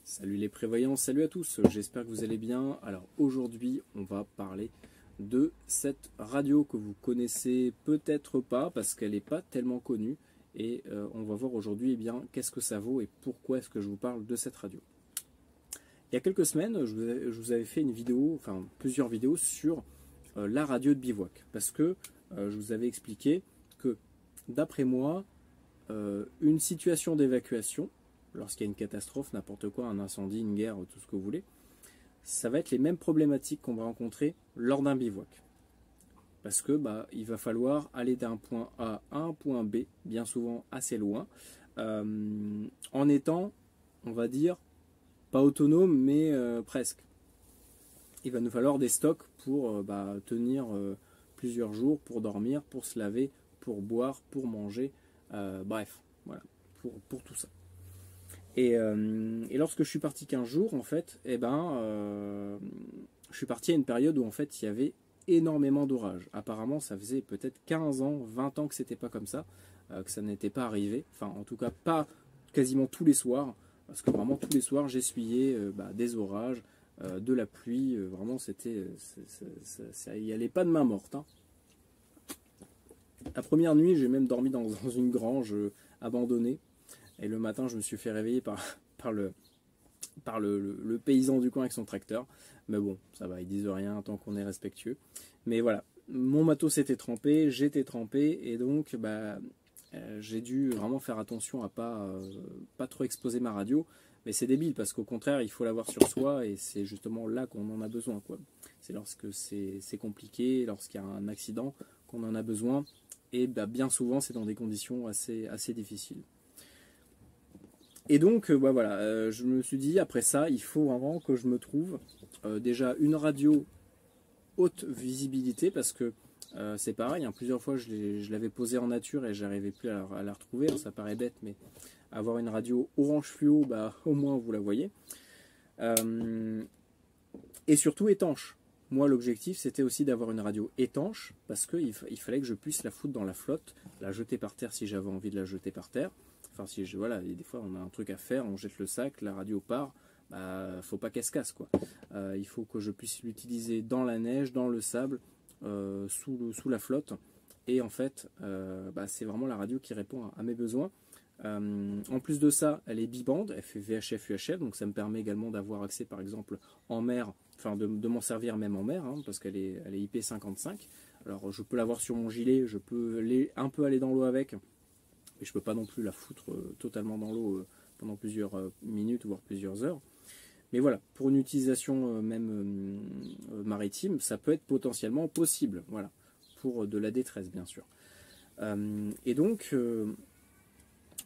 Salut les prévoyants, salut à tous, j'espère que vous allez bien. Alors aujourd'hui on va parler de cette radio que vous connaissez peut-être pas parce qu'elle n'est pas tellement connue et on va voir aujourd'hui qu'est-ce que ça vaut et pourquoi est-ce que je vous parle de cette radio. Il y a quelques semaines je vous avais fait une vidéo, enfin plusieurs vidéos sur la radio de bivouac parce que je vous avais expliqué que d'après moi une situation d'évacuation, lorsqu'il y a une catastrophe, n'importe quoi, un incendie, une guerre, tout ce que vous voulez, ça va être les mêmes problématiques qu'on va rencontrer lors d'un bivouac. Parce que il va falloir aller d'un point A à un point B, bien souvent assez loin, en étant, on va dire, pas autonome, mais presque. Il va nous falloir des stocks pour tenir plusieurs jours, pour dormir, pour se laver, pour boire, pour manger, bref, voilà, pour tout ça. Et lorsque je suis parti 15 jours, en fait, je suis parti à une période où en fait il y avait énormément d'orages. Apparemment, ça faisait peut-être 15 ans, 20 ans que c'était pas comme ça, que ça n'était pas arrivé. Enfin, en tout cas, pas quasiment tous les soirs, parce que vraiment tous les soirs, j'essuyais des orages, de la pluie. Vraiment, c'était, ça y allait pas de main morte. Hein. La première nuit, j'ai même dormi dans une grange abandonnée. Et le matin, je me suis fait réveiller par le paysan du coin avec son tracteur. Mais bon, ça va, ils disent rien tant qu'on est respectueux. Mais voilà, mon matos était trempé, j'étais trempé, et donc j'ai dû vraiment faire attention à pas trop exposer ma radio. Mais c'est débile, parce qu'au contraire, il faut l'avoir sur soi, et c'est justement là qu'on en a besoin, quoi. C'est lorsque c'est compliqué, lorsqu'il y a un accident, qu'on en a besoin. Et bien souvent, c'est dans des conditions assez difficiles. Et donc, voilà, je me suis dit, après ça, il faut vraiment que je me trouve déjà une radio haute visibilité, parce que c'est pareil, hein, plusieurs fois je l'avais posée en nature et j'arrivais plus à la retrouver, alors, ça paraît bête, mais avoir une radio orange fluo, au moins vous la voyez. Et surtout étanche. Moi, l'objectif, c'était aussi d'avoir une radio étanche, parce qu'il fallait que je puisse la foutre dans la flotte, la jeter par terre si j'avais envie de la jeter par terre. Enfin, voilà, des fois on a un truc à faire, on jette le sac, la radio part, faut pas qu'elle se casse, quoi. Il faut que je puisse l'utiliser dans la neige, dans le sable, sous la flotte. Et en fait, c'est vraiment la radio qui répond à mes besoins. En plus de ça, elle est bibande, elle fait VHF, UHF, donc ça me permet également d'avoir accès, par exemple, en mer, enfin de m'en servir même en mer, hein, parce qu'elle est IP55. Alors je peux l'avoir sur mon gilet, je peux un peu aller dans l'eau avec, mais je peux pas non plus la foutre totalement dans l'eau pendant plusieurs minutes, voire plusieurs heures. Mais voilà, pour une utilisation même maritime, ça peut être potentiellement possible, voilà, pour de la détresse bien sûr. Et donc,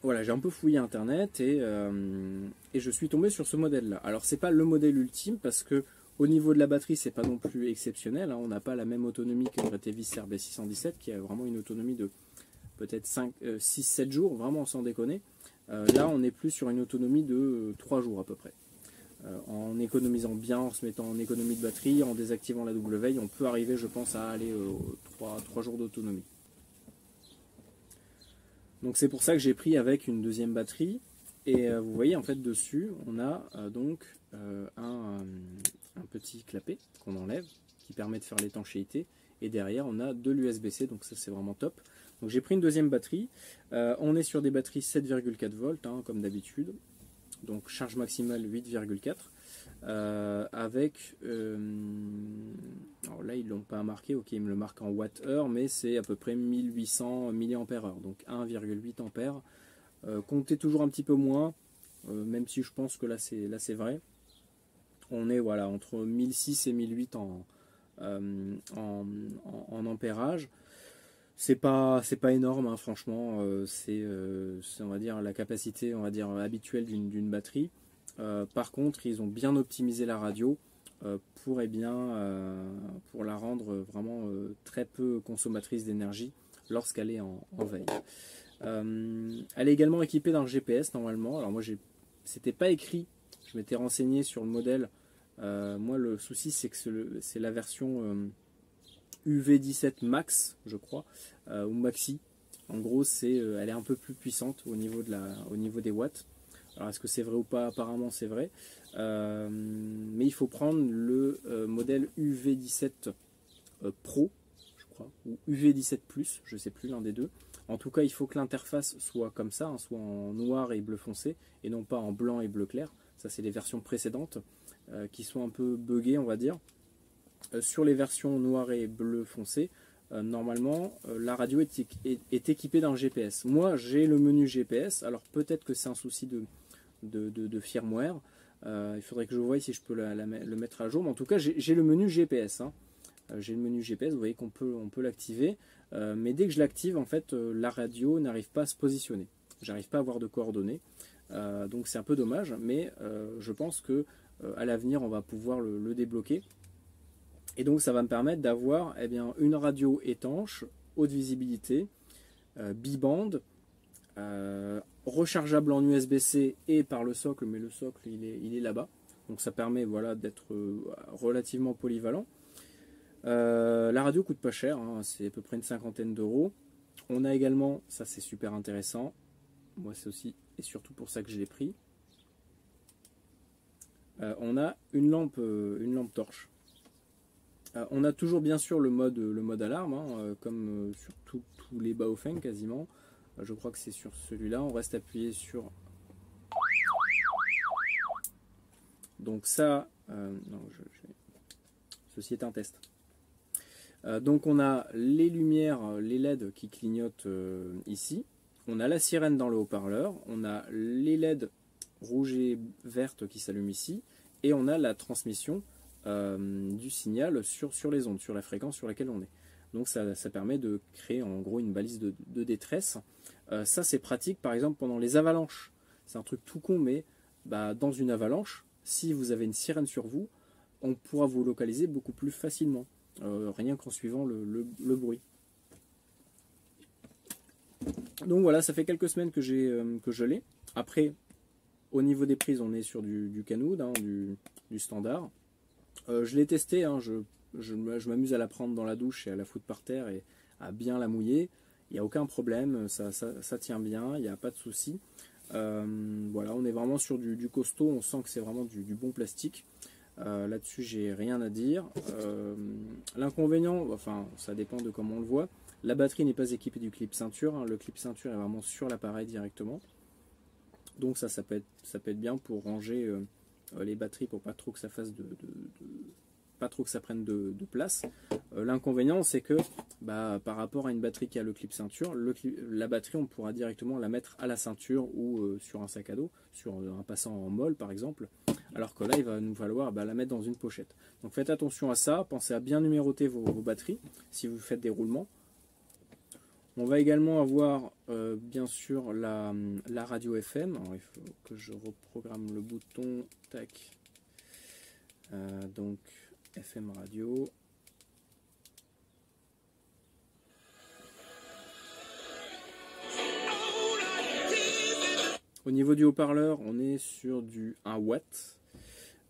voilà, j'ai un peu fouillé internet et je suis tombé sur ce modèle-là. Alors c'est pas le modèle ultime parce que au niveau de la batterie, c'est pas non plus exceptionnel, hein. On n'a pas la même autonomie que le Retevis RB617 qui a vraiment une autonomie de peut-être 6-7 jours, vraiment sans déconner. Là, on est plus sur une autonomie de 3 jours à peu près. En économisant bien, en se mettant en économie de batterie, en désactivant la double veille, on peut arriver, je pense, à aller 3 jours d'autonomie. Donc c'est pour ça que j'ai pris avec une deuxième batterie. Et vous voyez, en fait, dessus, on a un petit clapet qu'on enlève, qui permet de faire l'étanchéité. Et derrière, on a de l'USB-C, donc ça c'est vraiment top. Donc j'ai pris une deuxième batterie. On est sur des batteries 7,4 volts, hein, comme d'habitude. Donc charge maximale 8,4. Avec... alors là, ils ne l'ont pas marqué. Ok, ils me le marquent en Wh, mais c'est à peu près 1800 mAh. Donc 1,8 ampères. Comptez toujours un petit peu moins, même si je pense que là c'est vrai. On est voilà, entre 1006 et 1008 en ampérage. C'est pas énorme, hein, franchement. C'est on va dire la capacité, on va dire habituelle d'une batterie. Par contre, ils ont bien optimisé la radio pour la rendre vraiment très peu consommatrice d'énergie lorsqu'elle est en veille. Elle est également équipée d'un GPS normalement. Alors moi, c'était pas écrit. Je m'étais renseigné sur le modèle. Moi, le souci, c'est que c'est la version UV17 Max, je crois, ou Maxi. En gros, elle est un peu plus puissante au niveau des watts. Alors est-ce que c'est vrai ou pas? Apparemment c'est vrai. Mais il faut prendre le modèle UV17 Pro, je crois, ou UV17 Plus, je ne sais plus, l'un des deux. En tout cas, il faut que l'interface soit comme ça, hein, soit en noir et bleu foncé, et non pas en blanc et bleu clair. Ça, c'est les versions précédentes qui sont un peu buggées, on va dire. Sur les versions noir et bleu foncé, normalement, la radio est équipée d'un GPS. Moi, j'ai le menu GPS, alors peut-être que c'est un souci de firmware. Il faudrait que je voie si je peux le mettre à jour, mais en tout cas, j'ai le menu GPS. Hein. J'ai le menu GPS, vous voyez qu'on peut l'activer, mais dès que je l'active, en fait, la radio n'arrive pas à se positionner. J'arrive pas à avoir de coordonnées, donc c'est un peu dommage, mais je pense que à l'avenir, on va pouvoir le débloquer. Et donc ça va me permettre d'avoir une radio étanche, haute visibilité, bi-band, rechargeable en USB-C et par le socle, mais le socle il est là-bas. Donc ça permet voilà, d'être relativement polyvalent. La radio coûte pas cher, hein, c'est à peu près une cinquantaine d'euros. On a également, ça c'est super intéressant, moi c'est aussi et surtout pour ça que je l'ai pris, on a une lampe torche. On a toujours bien sûr le mode alarme, hein, comme sur tous les Baofeng quasiment. Je crois que c'est sur celui-là, on reste appuyé sur... Donc ça, non, ceci est un test. Donc on a les lumières, les LED qui clignotent ici. On a la sirène dans le haut-parleur. On a les LED rouges et vertes qui s'allument ici. Et on a la transmission du signal sur les ondes, sur la fréquence sur laquelle on est. Donc ça permet de créer en gros une balise de détresse. Ça c'est pratique par exemple pendant les avalanches. C'est un truc tout con, mais dans une avalanche, si vous avez une sirène sur vous, on pourra vous localiser beaucoup plus facilement. Rien qu'en suivant le bruit. Donc voilà, ça fait quelques semaines que je l'ai. Après, au niveau des prises, on est sur du Canood, hein, du standard. Je l'ai testé, hein, je m'amuse à la prendre dans la douche et à la foutre par terre et à bien la mouiller. Il n'y a aucun problème, ça tient bien, il n'y a pas de souci. Voilà, on est vraiment sur du costaud, on sent que c'est vraiment du bon plastique. Là-dessus, j'ai rien à dire. L'inconvénient, enfin, ça dépend de comment on le voit. La batterie n'est pas équipée du clip ceinture. Hein. Le clip ceinture est vraiment sur l'appareil directement. Donc ça peut être bien pour ranger les batteries pour pas trop que ça fasse pas trop que ça prenne de place. L'inconvénient, c'est que par rapport à une batterie qui a le clip ceinture, la batterie, on pourra directement la mettre à la ceinture ou sur un sac à dos, sur un passant en molle par exemple. Alors que là, il va nous falloir la mettre dans une pochette. Donc faites attention à ça, pensez à bien numéroter vos batteries si vous faites des roulements. On va également avoir bien sûr la radio FM. Alors, il faut que je reprogramme le bouton. Tac. Donc FM radio. Au niveau du haut-parleur, on est sur du 1 watt.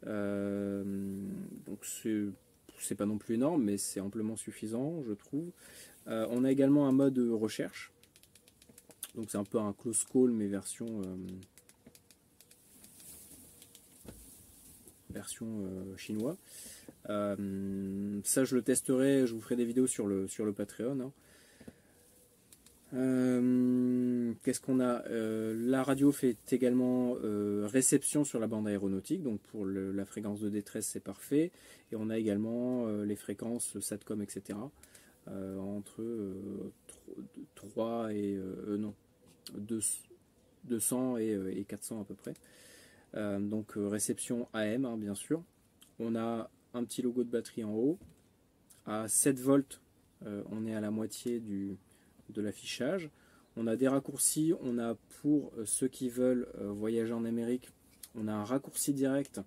Donc c'est pas non plus énorme, mais c'est amplement suffisant, je trouve. On a également un mode recherche. Donc c'est un peu un close call, mais version chinois. Ça je le testerai, je vous ferai des vidéos sur le Patreon. Hein. Qu'est-ce qu'on a? La radio fait également réception sur la bande aéronautique, donc pour la fréquence de détresse c'est parfait. Et on a également les fréquences SATCOM, etc. Entre 3 et 200 et 400 à peu près. Donc réception AM, hein, bien sûr. On a un petit logo de batterie en haut. À 7 volts, on est à la moitié de l'affichage. On a des raccourcis, on a pour ceux qui veulent voyager en Amérique, on a un raccourci direct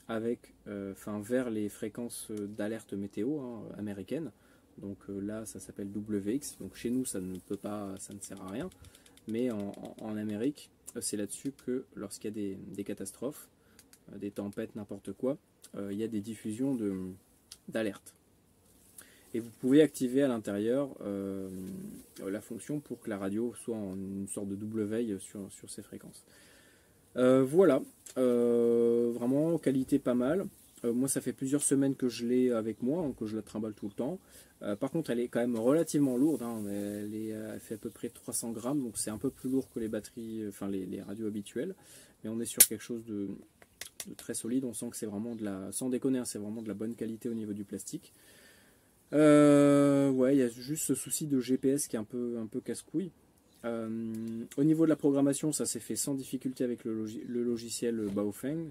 avec, vers les fréquences d'alerte météo américaines. Donc là ça s'appelle WX, donc chez nous ça ne sert à rien, mais en Amérique c'est là-dessus que lorsqu'il y a des catastrophes, des tempêtes, n'importe quoi, il y a des diffusions d'alerte. Et vous pouvez activer à l'intérieur la fonction pour que la radio soit en une sorte de double veille sur ces fréquences. Voilà, vraiment qualité pas mal. Moi ça fait plusieurs semaines que je l'ai avec moi, hein, que je la trimballe tout le temps. Par contre elle est quand même relativement lourde, hein, elle fait à peu près 300 grammes, donc c'est un peu plus lourd que les batteries, enfin les radios habituelles. Mais on est sur quelque chose de très solide, on sent que c'est vraiment de la, sans déconner, hein, c'est vraiment de la bonne qualité au niveau du plastique. Ouais, il y a juste ce souci de GPS qui est un peu casse-couille. Au niveau de la programmation, ça s'est fait sans difficulté avec le logiciel Baofeng.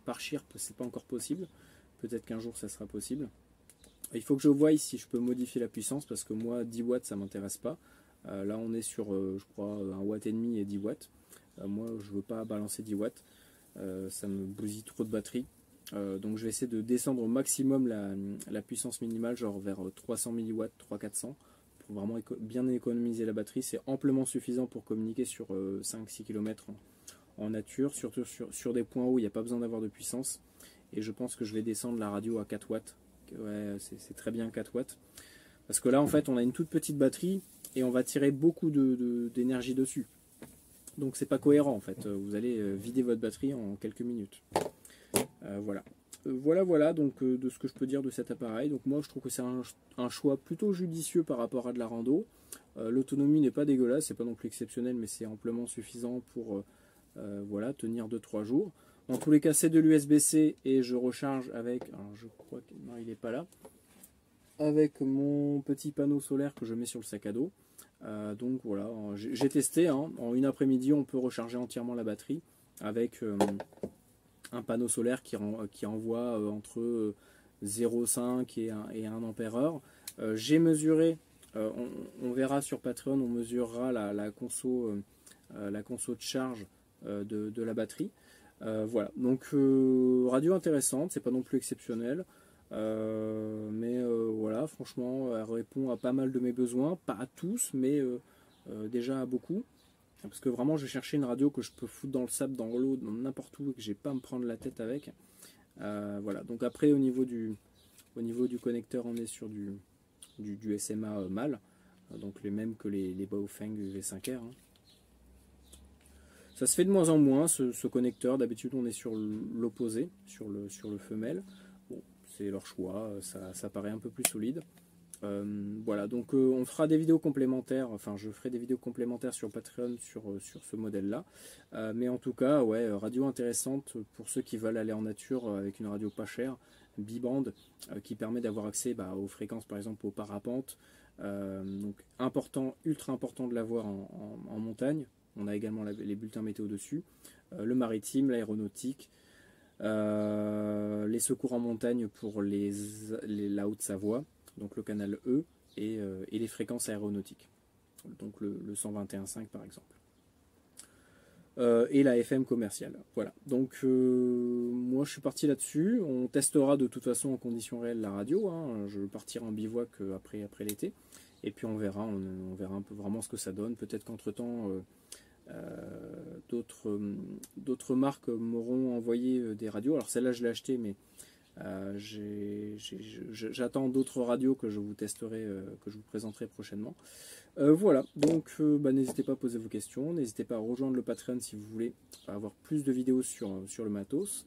Par Chirp, c'est pas encore possible. Peut-être qu'un jour ça sera possible. Il faut que je voie si je peux modifier la puissance parce que moi 10 watts ça m'intéresse pas. Là on est sur je crois 1 watt et demi et 10 watts. Moi je veux pas balancer 10 watts. Ça me bousille trop de batterie. Donc je vais essayer de descendre au maximum la puissance minimale, genre vers 300 milliwatts, 300-400, pour vraiment bien économiser la batterie. C'est amplement suffisant pour communiquer sur 5-6 km en nature, surtout sur des points où il n'y a pas besoin d'avoir de puissance. Et je pense que je vais descendre la radio à 4 watts. Ouais, c'est très bien 4 watts. Parce que là, en fait, on a une toute petite batterie et on va tirer beaucoup d'énergie dessus. Donc c'est pas cohérent en fait. Vous allez vider votre batterie en quelques minutes. Voilà. Voilà donc de ce que je peux dire de cet appareil. Donc moi je trouve que c'est un choix plutôt judicieux par rapport à de la rando. L'autonomie n'est pas dégueulasse, c'est pas non plus exceptionnel, mais c'est amplement suffisant pour voilà, tenir 2-3 jours. Dans tous les cas, c'est de l'USB-C et je recharge avec, alors je crois que non, il n'est pas là, avec mon petit panneau solaire que je mets sur le sac à dos. Donc voilà, j'ai testé, hein, en une après-midi on peut recharger entièrement la batterie avec un panneau solaire qui envoie entre 0,5 et 1 ampère-heure. J'ai mesuré, on verra sur Patreon, on mesurera la conso de charge de la batterie. Voilà, donc radio intéressante, c'est pas non plus exceptionnel. Mais voilà, franchement, elle répond à pas mal de mes besoins, pas à tous, mais déjà à beaucoup. Parce que vraiment, je cherchais une radio que je peux foutre dans le sable, dans l'eau, dans n'importe où, et que j'ai pas à me prendre la tête avec. Voilà, donc après, au niveau du connecteur, on est sur du SMA mâle, donc les mêmes que les Baofeng V5R. Hein. Ça se fait de moins en moins, ce connecteur. D'habitude, on est sur l'opposé, sur le femelle. Bon, c'est leur choix, ça paraît un peu plus solide. Voilà, donc on fera des vidéos complémentaires, enfin je ferai des vidéos complémentaires sur Patreon sur ce modèle-là. Mais en tout cas, ouais, radio intéressante pour ceux qui veulent aller en nature avec une radio pas chère, biband, qui permet d'avoir accès aux fréquences, par exemple au parapente. Donc important, ultra important de l'avoir en montagne. On a également les bulletins météo dessus, le maritime, l'aéronautique, les secours en montagne pour la Haute-Savoie, donc le canal E, et les fréquences aéronautiques, donc le 121.5 par exemple. Et la FM commerciale. Voilà, donc moi je suis parti là-dessus. On testera de toute façon en conditions réelles la radio. Hein. Je partirai en bivouac après l'été. Et puis on verra un peu vraiment ce que ça donne. Peut-être qu'entre-temps, d'autres marques m'auront envoyé des radios. Alors celle-là je l'ai achetée, mais j'attends d'autres radios que je vous testerai, que je vous présenterai prochainement. Voilà, donc n'hésitez pas à poser vos questions, n'hésitez pas à rejoindre le Patreon si vous voulez avoir plus de vidéos sur le matos.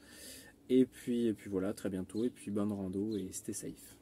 Et puis voilà, très bientôt, et puis bonne rando et stay safe.